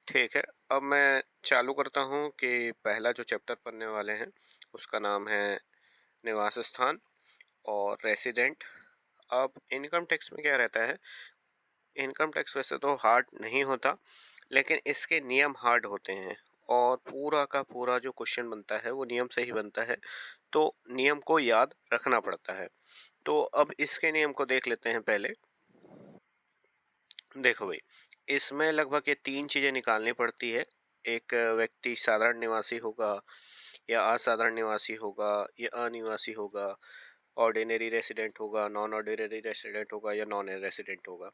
ठीक है, अब मैं चालू करता हूँ कि पहला जो चैप्टर पढ़ने वाले हैं, उसका नाम है निवास स्थान और रेसिडेंट। अब इनकम टैक्स में क्या रहता है, इनकम टैक्स वैसे तो हार्ड नहीं होता, लेकिन इसके नियम हार्ड होते हैं और पूरा का पूरा जो क्वेश्चन बनता है वो नियम से ही बनता है, तो नियम को याद रखना पड़ता है। तो अब इसके नियम को देख लेते हैं पहले। देखो भाई, इसमें लगभग ये 3 चीज़ें निकालनी पड़ती है। एक व्यक्ति साधारण निवासी होगा या असाधारण निवासी होगा या अनिवासी होगा, ऑर्डिनरी रेसिडेंट होगा, नॉन ऑर्डिनरी रेसिडेंट होगा या नॉन रेसिडेंट होगा।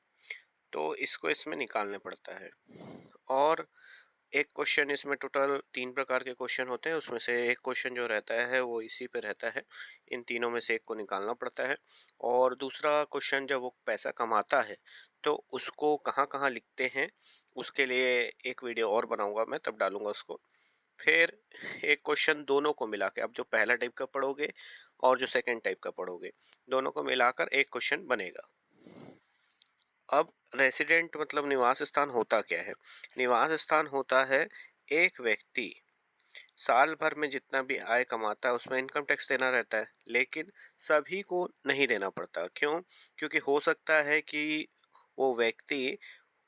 तो इसको इसमें निकालने पड़ता है। और एक क्वेश्चन, इसमें टोटल 3 प्रकार के क्वेश्चन होते हैं, उसमें से एक क्वेश्चन जो रहता है वो इसी पे रहता है। इन तीनों में से एक को निकालना पड़ता है। और दूसरा क्वेश्चन, जब वो पैसा कमाता है तो उसको कहाँ कहाँ लिखते हैं, उसके लिए एक वीडियो और बनाऊंगा मैं, तब डालूंगा उसको। फिर एक क्वेश्चन दोनों को मिला के, अब जो पहला टाइप का पढ़ोगे और जो सेकंड टाइप का पढ़ोगे, दोनों को मिलाकर एक क्वेश्चन बनेगा। अब रेसिडेंट मतलब निवास स्थान होता क्या है? निवास स्थान होता है एक व्यक्ति साल भर में जितना भी आय कमाता है उसमें इनकम टैक्स देना रहता है, लेकिन सभी को नहीं देना पड़ता। क्यों? क्योंकि हो सकता है कि वो व्यक्ति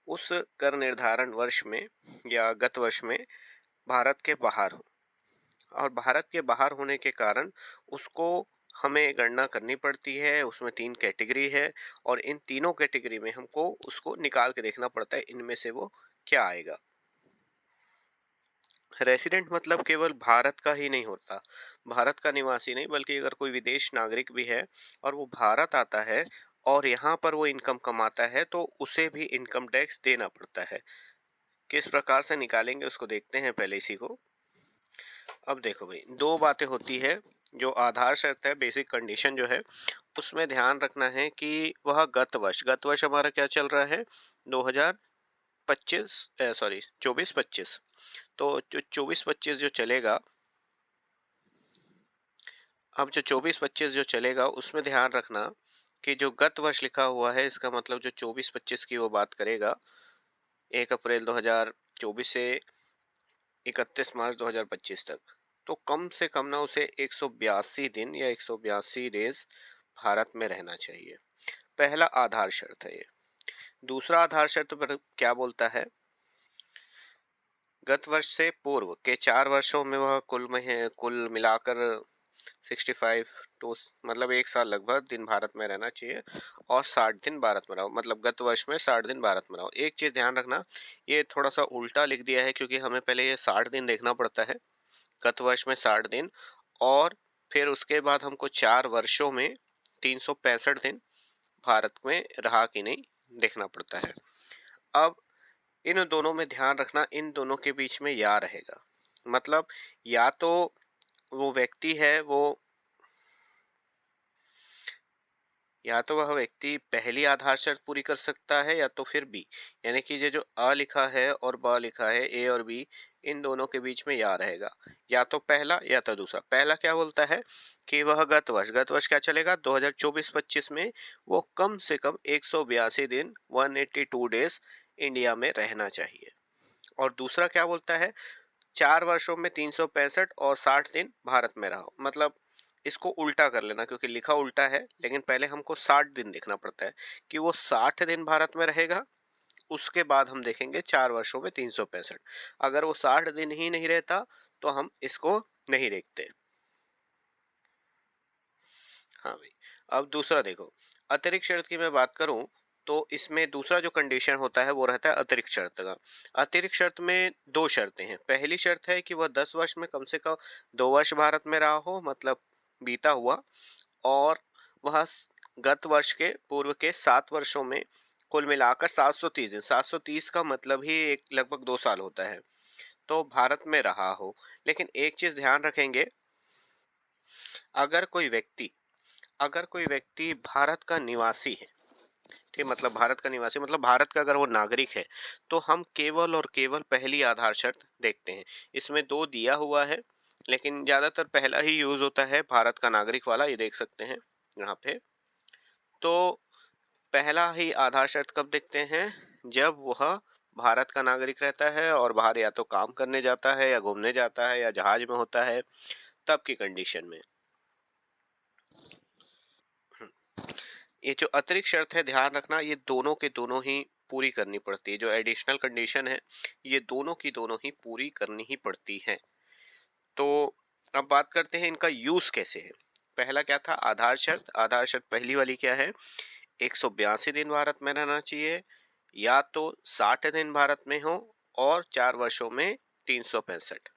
उस कर निर्धारण वर्ष में या गत वर्ष में भारत के बाहर हो, और भारत के बाहर होने के कारण उसको हमें गणना करनी पड़ती है। उसमें 3 कैटेगरी है और इन तीनों कैटेगरी में हमको उसको निकाल के देखना पड़ता है, इनमें से वो क्या आएगा। रेसिडेंट मतलब केवल भारत का ही नहीं होता, भारत का निवासी नहीं, बल्कि अगर कोई विदेश नागरिक भी है और वो भारत आता है और यहाँ पर वो इनकम कमाता है तो उसे भी इनकम टैक्स देना पड़ता है। किस प्रकार से निकालेंगे उसको देखते हैं पहले इसी को। अब देखो भाई, दो बातें होती है। जो आधार शर्त है, बेसिक कंडीशन जो है, उसमें ध्यान रखना है कि वह गत वर्ष हमारा क्या चल रहा है, 2025, सॉरी 24-25। तो जो 24-25 जो चलेगा, अब जो 24-25 जो चलेगा उसमें ध्यान रखना कि जो गत वर्ष लिखा हुआ है, इसका मतलब जो 24-25 की वो बात करेगा, 1 अप्रैल 2024 से 31 मार्च 2025 तक। तो कम से कम ना उसे 182 दिन या 182 डेज भारत में रहना चाहिए। पहला आधार शर्त है ये। दूसरा आधार शर्त पर क्या बोलता है, गत वर्ष से पूर्व के 4 वर्षों में वह कुल मिलाकर 65 टू, मतलब 1 साल लगभग दिन भारत में रहना चाहिए और 60 दिन भारत में रहो, मतलब गत वर्ष में 60 दिन भारत में रहो। एक चीज ध्यान रखना, ये थोड़ा सा उल्टा लिख दिया है क्योंकि हमें पहले ये 60 दिन देखना पड़ता है, गत वर्ष में 60 दिन, और फिर उसके बाद हमको 4 वर्षों में 365 दिन भारत में रहा कि नहीं देखना पड़ता है। अब इन दोनों में ध्यान रखना, इन दोनों के बीच में या रहेगा, मतलब या तो वो व्यक्ति है वो, या तो वह व्यक्ति पहली आधार शर्त पूरी कर सकता है या तो फिर बी, यानी कि ये जो अ लिखा है और ब लिखा है, ए और बी, इन दोनों के बीच में या रहेगा, या तो पहला या तो दूसरा। पहला क्या बोलता है कि वह गत वर्ष क्या चलेगा, 2024-25 में वो कम से कम 182 दिन 182 डेज इंडिया में रहना चाहिए। और दूसरा क्या बोलता है, 4 वर्षों में 365 और 60 दिन भारत में रहो, मतलब इसको उल्टा कर लेना क्योंकि लिखा उल्टा है, लेकिन पहले हमको 60 दिन देखना पड़ता है कि वो 60 दिन भारत में रहेगा। उसके बाद हम देखेंगे 4 वर्षों में 365। अगर वो 60 दिन ही नहीं रहता तो हम इसको नहीं देखते। हाँ भाई, अब दूसरा देखो, अतिरिक्त शर्त की मैं बात करूं तो इसमें दूसरा जो कंडीशन होता है वो रहता है अतिरिक्त शर्त का। अतिरिक्त शर्त में दो शर्तें हैं। पहली शर्त है कि वह 10 वर्ष में कम से कम 2 वर्ष भारत में रहा हो, मतलब बीता हुआ, और वह गत वर्ष के पूर्व के 7 वर्षों में कुल मिलाकर 730 दिन, 730 का मतलब ही एक लगभग 2 साल होता है, तो भारत में रहा हो। लेकिन एक चीज ध्यान रखेंगे, अगर कोई व्यक्ति अगर कोई व्यक्ति भारत का निवासी है, ठीक, मतलब भारत का निवासी मतलब भारत का अगर वो नागरिक है, तो हम केवल और केवल पहली आधार शर्त देखते हैं। इसमें दो दिया हुआ है, लेकिन ज्यादातर पहला ही यूज होता है, भारत का नागरिक वाला, ये देख सकते हैं यहाँ पे। तो पहला ही आधार शर्त कब देखते हैं, जब वह भारत का नागरिक रहता है और बाहर या तो काम करने जाता है या घूमने जाता है या जहाज में होता है, तब की कंडीशन में। ये जो अतिरिक्त शर्त है, ध्यान रखना, ये दोनों के दोनों ही पूरी करनी पड़ती है। जो एडिशनल कंडीशन है, ये दोनों की दोनों ही पूरी करनी ही पड़ती है। तो अब बात करते हैं इनका यूज कैसे है। पहला क्या था, आधार शर्त। आधार शर्त पहली वाली क्या है, 182 दिन भारत में रहना चाहिए, या तो 60 दिन भारत में हो, और 4 वर्षों में 365।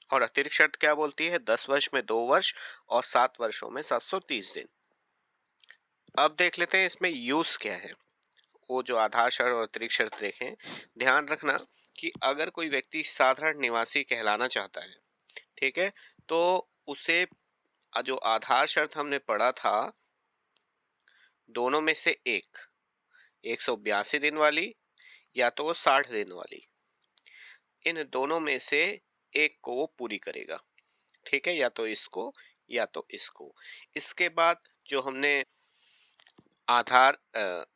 और अतिरिक्त शर्त क्या बोलती है, 10 वर्ष में 2 वर्ष और 7 वर्षों में 730 दिन। अब देख लेते हैं इसमें यूज क्या है। वो जो आधार शर्त और अतिरिक्त शर्त देखें, ध्यान रखना कि अगर कोई व्यक्ति साधारण निवासी कहलाना चाहता है, ठीक है, तो उसे जो आधार शर्त हमने पढ़ा था, दोनों में से 182 दिन वाली या तो वो 60 दिन वाली, इन दोनों में से एक को वो पूरी करेगा। ठीक है, या तो इसको या तो इसको। इसके बाद जो हमने आधार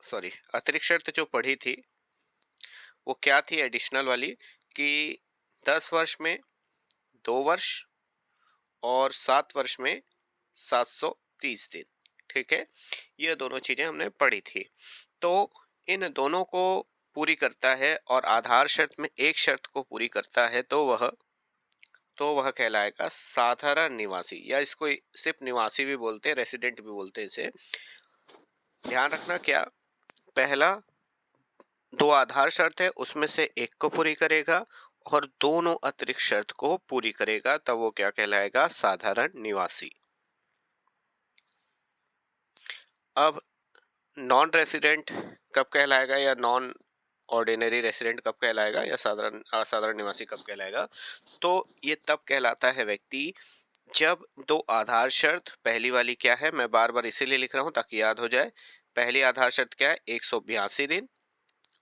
सॉरी अतिरिक्त शर्त जो पढ़ी थी, वो क्या थी एडिशनल वाली, कि 10 वर्ष में 2 वर्ष और 7 वर्ष में 730 दिन। ठीक है, ये दोनों चीजें हमने पढ़ी थी। तो इन दोनों को पूरी करता है और आधार शर्त में एक शर्त को पूरी करता है, तो वह कहलाएगा साधारण निवासी, या इसको सिर्फ निवासी भी बोलते हैं, रेसिडेंट भी बोलते हैं इसे। ध्यान रखना, क्या पहला दो आधार शर्त है उसमें से एक को पूरी करेगा और दोनों अतिरिक्त शर्त को पूरी करेगा, तब वो क्या कहलाएगा, साधारण निवासी। अब नॉन रेसिडेंट कब कहलाएगा, या नॉन ऑर्डिनरी रेसिडेंट कब कहलाएगा, या साधारण असाधारण निवासी कब कहलाएगा। तो ये तब कहलाता है व्यक्ति जब दो आधार शर्त, पहली वाली क्या है, मैं बार बार इसीलिए लिख रहा हूं ताकि याद हो जाए। पहली आधार शर्त क्या है, 182 दिन,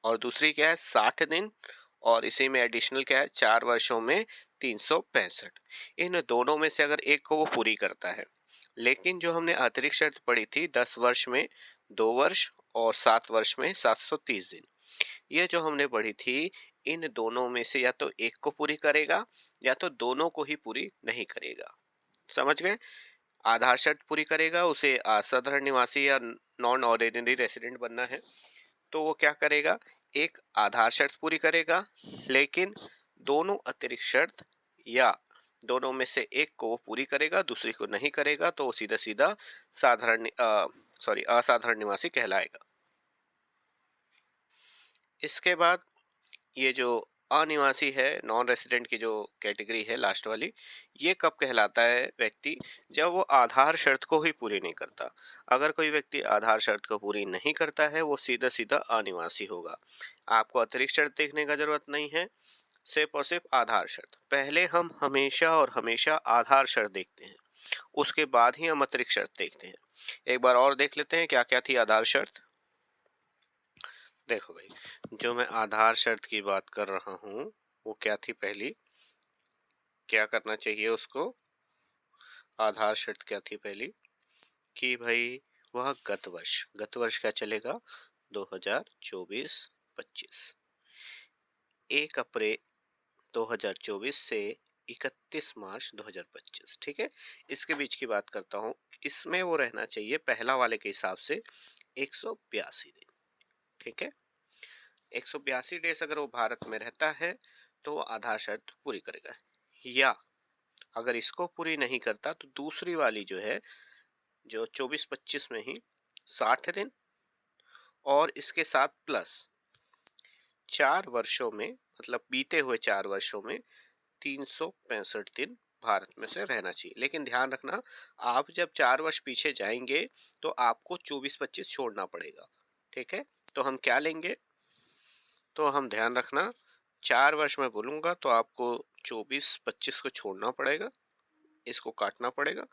और दूसरी क्या है, 60 दिन, और इसी में एडिशनल क्या है, 4 वर्षों में 365। इन दोनों में से अगर एक को वो पूरी करता है। लेकिन जो हमने अतिरिक्त शर्त पढ़ी थी, 10 वर्ष में 2 वर्ष और 7 वर्ष में 730 दिन, ये जो हमने पढ़ी थी, इन दोनों में से या तो एक को पूरी करेगा या तो दोनों को ही पूरी नहीं करेगा। समझ गए। आधार शर्त पूरी करेगा, उसे असाधारण निवासी या नॉन ऑर्डिनरी रेसिडेंट बनना है, तो वो क्या करेगा, एक आधार शर्त पूरी करेगा, लेकिन दोनों अतिरिक्त शर्त या दोनों में से एक को वो पूरी करेगा, दूसरी को नहीं करेगा, तो वो सीधा सीधा असाधारण निवासी कहलाएगा। इसके बाद ये जो अनिवासी है, नॉन रेसिडेंट की जो कैटेगरी है लास्ट वाली, ये कब कहलाता है व्यक्ति, जब वो आधार शर्त को ही पूरी नहीं करता। अगर कोई व्यक्ति आधार शर्त को पूरी नहीं करता है, वो सीधा सीधा अनिवासी होगा। आपको अतिरिक्त शर्त देखने का जरूरत नहीं है, सिर्फ और सिर्फ आधार शर्त। पहले हम हमेशा और हमेशा आधार शर्त देखते हैं, उसके बाद ही हम अतिरिक्त शर्त देखते हैं। एक बार और देख लेते हैं क्या क्या थी आधार शर्त। देखो भाई, जो मैं आधार शर्त की बात कर रहा हूँ, वो क्या थी, पहली क्या करना चाहिए उसको, आधार शर्त क्या थी पहली, कि भाई वह गत वर्ष क्या चलेगा, 2024-25, 1 अप्रैल 2024 से 31 मार्च 2025। ठीक है, इसके बीच की बात करता हूँ। इसमें वो रहना चाहिए पहला वाले के हिसाब से 182 दिन। ठीक है, 182 डेज अगर वो भारत में रहता है, तो वो आधार शर्त पूरी करेगा। या अगर इसको पूरी नहीं करता, तो दूसरी वाली जो है, जो 24-25 में ही 60 दिन, और इसके साथ प्लस 4 वर्षों में, मतलब बीते हुए 4 वर्षों में 365 दिन भारत में से रहना चाहिए। लेकिन ध्यान रखना, आप जब 4 वर्ष पीछे जाएंगे, तो आपको 24-25 छोड़ना पड़ेगा। ठीक है, तो हम क्या लेंगे, तो हम ध्यान रखना, 4 वर्ष में बोलूंगा तो आपको 24-25 को छोड़ना पड़ेगा, इसको काटना पड़ेगा,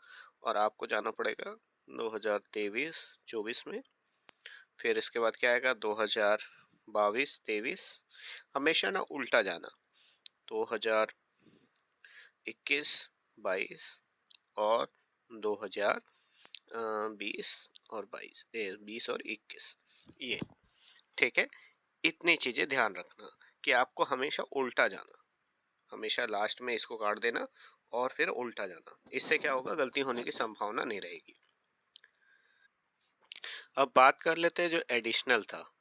और आपको जाना पड़ेगा 2023-24 में। फिर इसके बाद क्या आएगा, 2022-23, हमेशा ना उल्टा जाना, 2021-22 और 2020 और 22, 20 और 21, ये। ठीक है, इतनी चीजें ध्यान रखना कि आपको हमेशा उल्टा जाना, हमेशा लास्ट में इसको काट देना और फिर उल्टा जाना। इससे क्या होगा, गलती होने की संभावना नहीं रहेगी। अब बात कर लेते हैं जो एडिशनल था,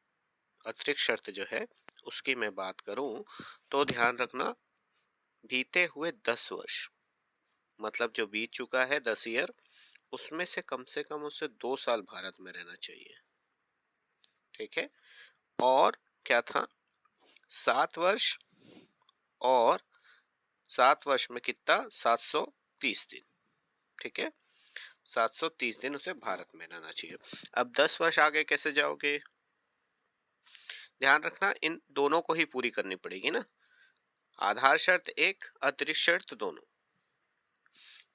अतिरिक्त शर्त जो है उसकी मैं बात करूं तो ध्यान रखना, बीते हुए 10 वर्ष, मतलब जो बीत चुका है 10 ईयर, उसमें से कम उसे 2 साल भारत में रहना चाहिए। ठीक है। और क्या था, 7 वर्ष, और 7 वर्ष में कितना, 730 दिन। ठीक है, 730 दिन उसे भारत में रहना चाहिए। अब 10 वर्ष आगे कैसे जाओगे, ध्यान रखना इन दोनों को ही पूरी करनी पड़ेगी ना, आधार शर्त एक, अतिरिक्त शर्त दोनों।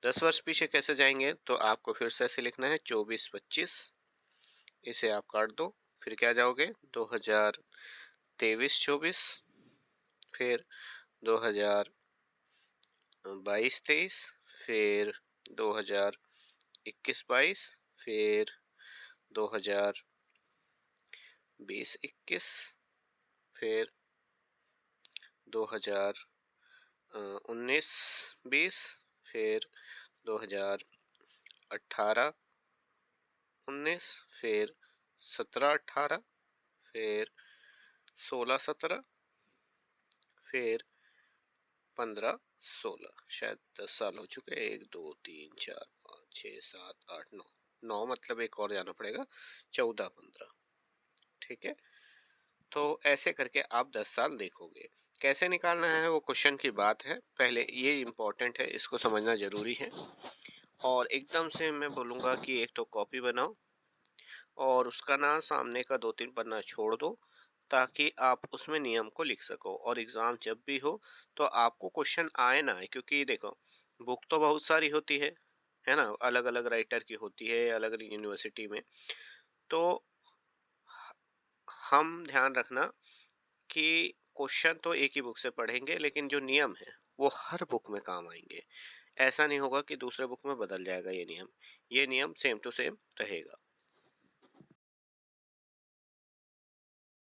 10 वर्ष पीछे कैसे जाएंगे, तो आपको फिर से ऐसे लिखना है 24-25, इसे आप काट दो, फिर क्या जाओगे 2023-24, फिर 2022-23, फिर 2021-22, फिर 2020-21, फिर 2019-20, फिर 2018-19, फिर 17-18, फिर 16-17, फिर 15-16, शायद 10 साल हो चुके हैं, 1 2 3 4 5 6 7 8 9, 9 मतलब एक और जाना पड़ेगा, 14-15। ठीक है, तो ऐसे करके आप 10 साल देखोगे। कैसे निकालना है वो क्वेश्चन की बात है, पहले ये इम्पोर्टेंट है, इसको समझना जरूरी है। और एकदम से मैं बोलूँगा कि एक तो कॉपी बनाओ और उसका ना सामने का 2-3 पन्ना छोड़ दो, ताकि आप उसमें नियम को लिख सको, और एग्ज़ाम जब भी हो तो आपको क्वेश्चन आए ना आए, क्योंकि देखो बुक तो बहुत सारी होती है ना, अलग अलग राइटर की होती है अलग अलग यूनिवर्सिटी में। तो हम ध्यान रखना कि क्वेश्चन तो एक ही बुक से पढ़ेंगे, लेकिन जो नियम है वो हर बुक में काम आएंगे। ऐसा नहीं होगा कि दूसरे बुक में बदल जाएगा ये नियम सेम टू सेम रहेगा।